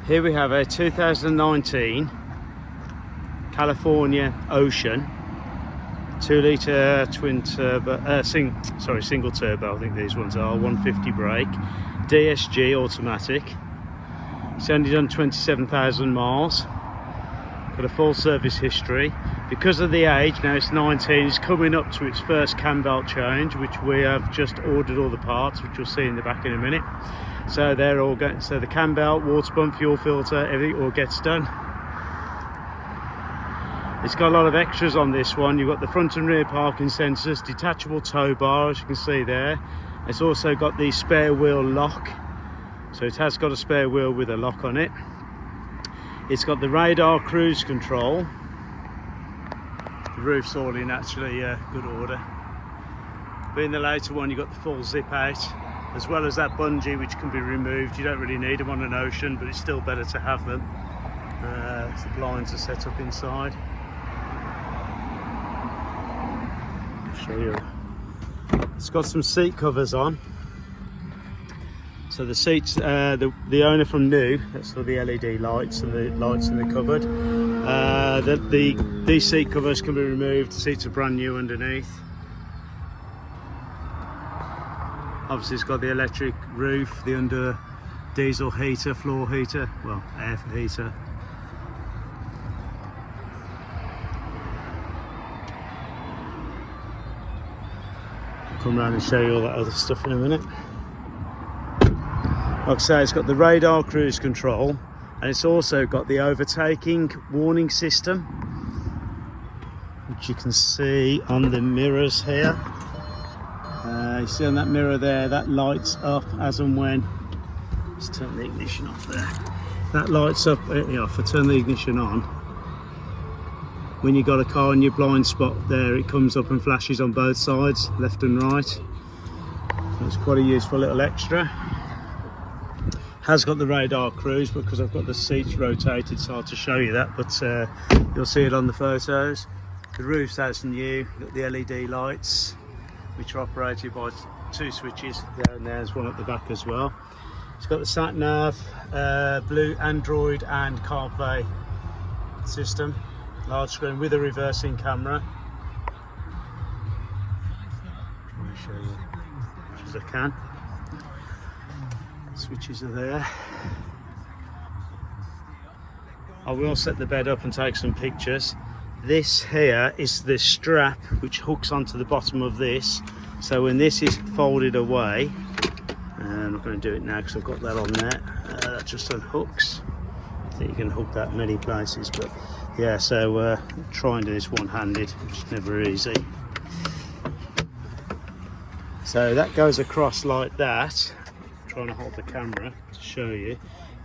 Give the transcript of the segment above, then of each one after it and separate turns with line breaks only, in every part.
Here we have a 2019 California Ocean 2-litre twin turbo, single turbo, I think these ones are, 150 brake, DSG automatic. It's only done 27,000 miles. Got a full service history. Because of the age, now it's 19, it's coming up to its first Cambelt change, which we have just ordered all the parts, which you'll see in the back in a minute. So they're all going, so the Cambelt, water pump, fuel filter, everything all gets done. It's got a lot of extras on this one. You've got the front and rear parking sensors, detachable tow bar, as you can see there. It's also got the spare wheel lock. So it has got a spare wheel with a lock on it. It's got the radar cruise control. The roof's all in actually good order. But in the later one you've got the full zip out, as well as that bungee which can be removed. You don't really need them on an Ocean, but it's still better to have them. The blinds are set up inside. I'll show you. It's got some seat covers on. So the seats, the owner from new, that's for the LED lights and the lights in the cupboard. These seat covers can be removed. The seats are brand new underneath. Obviously it's got the electric roof, the under diesel heater, floor heater, well, air heater. I'll come around and show you all that other stuff in a minute. Like I say, it's got the radar cruise control, and it's also got the overtaking warning system, which you can see on the mirrors here. You see on that mirror there, that lights up as and when. Let's turn the ignition off there. That lights up, if I turn the ignition on, when you've got a car in your blind spot there, it comes up and flashes on both sides, left and right. So it's quite a useful little extra. Has got the radar cruise, because I've got the seats rotated, it's hard to show you that, but you'll see it on the photos. The roof's as new. Got the LED lights, which are operated by two switches there, and there's one at the back as well. It's got the sat nav, blue Android and CarPlay system, large screen with a reversing camera. Try to show you as much as I can. Switches are there. I will set the bed up and take some pictures. This here is the strap which hooks onto the bottom of this, so when this is folded away, I'm not going to do it now because I've got that on there, that just unhooks. I think you can hook that many places, but yeah, so try and do this one-handed, which is never easy. So that goes across like that. Trying to hold the camera to show you.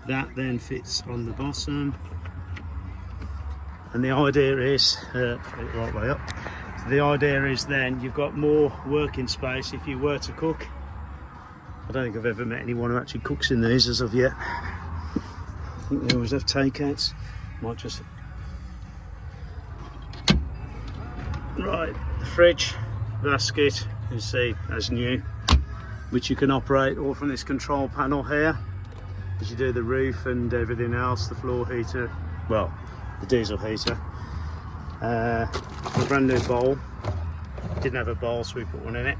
That then fits on the bottom, and the idea is put it right way up. So the idea is then you've got more working space if you were to cook. I don't think I've ever met anyone who actually cooks in these as of yet. I think they always have takeouts. Might just right. The fridge basket, you see, as new, which you can operate all from this control panel here, as you do the roof and everything else, the floor heater, well, the diesel heater. A brand new bowl. Didn't have a bowl, so we put one in it.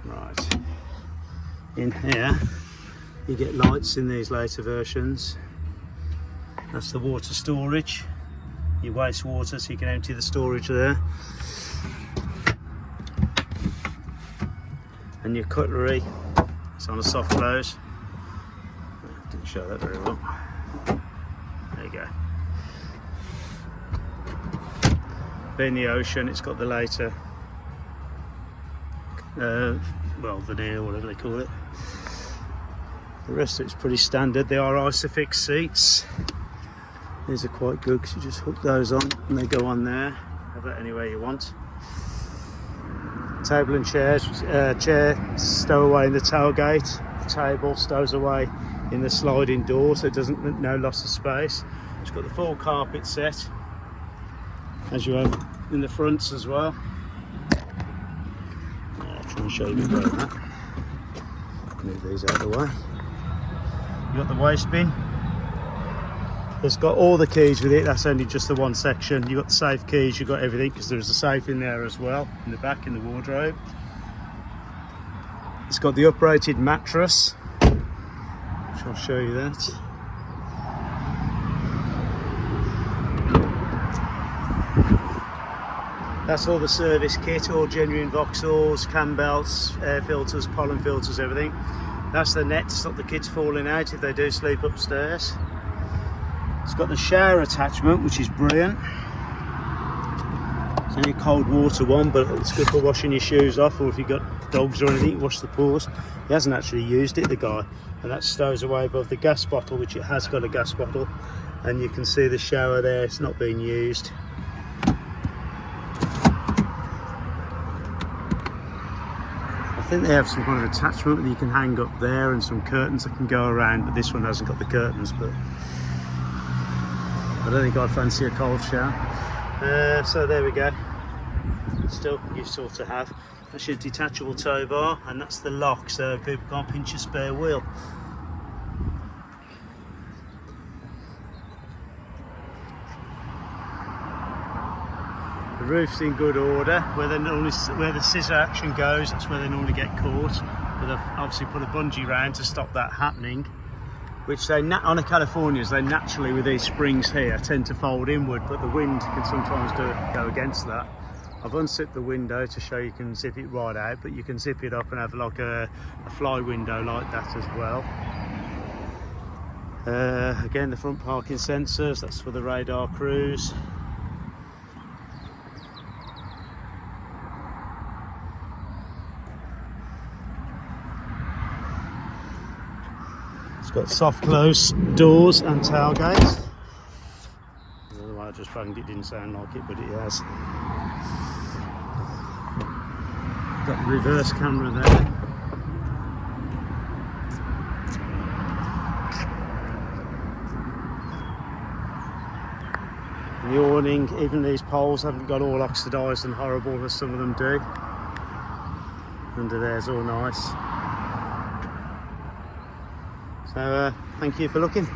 Right. In here, you get lights in these later versions. That's the water storage. Your wastewater, so you can empty the storage there. And your cutlery, it's on a soft close. Didn't show that very well. There you go. Being the Ocean, it's got the later, veneer, whatever they call it. The rest of it's pretty standard. They are Isofix seats. These are quite good because you just hook those on and they go on there. Have that anywhere you want. Table and chairs, chair stow away in the tailgate, the table stows away in the sliding door, so it doesn't, no loss of space. It's got the full carpet set, as you have in the fronts as well. I'll try and show you a bit of that. Move these out of the way. You got the waste bin. It's got all the keys with it. That's only just the one section. You got the safe keys. You got everything because there's a safe in there as well in the back in the wardrobe. It's got the uprated mattress, which I'll show you that. That's all the service kit, all genuine Vauxhalls, Cambelts, air filters, pollen filters, everything. That's the net to stop the kids falling out if they do sleep upstairs. It's got the shower attachment, which is brilliant. It's only a cold water one, but it's good for washing your shoes off, or if you've got dogs or anything, wash the paws. He hasn't actually used it, the guy, and that stows away above the gas bottle, which it has got a gas bottle, and you can see the shower there, it's not being used. I think they have some kind of attachment that you can hang up there and some curtains that can go around, but this one hasn't got the curtains. But I don't think I'd fancy a cold shower. So there we go. Still useful to have. That's your detachable tow bar, and that's the lock so people can't pinch a spare wheel. The roof's in good order. Where the scissor action goes, that's where they normally get caught. But they've obviously put a bungee round to stop that happening. Which they, on the Californias, they naturally with these springs here tend to fold inward, but the wind can sometimes go against that. I've unzipped the window to show you can zip it right out, but you can zip it up and have like a fly window like that as well. Again, the front parking sensors, that's for the radar cruise. It's got soft close doors and tailgate. I don't know why I just banged it, didn't sound like it, but it has. Got the reverse camera there. And the awning, even these poles haven't got all oxidised and horrible as some of them do. Under there's all nice. So thank you for looking.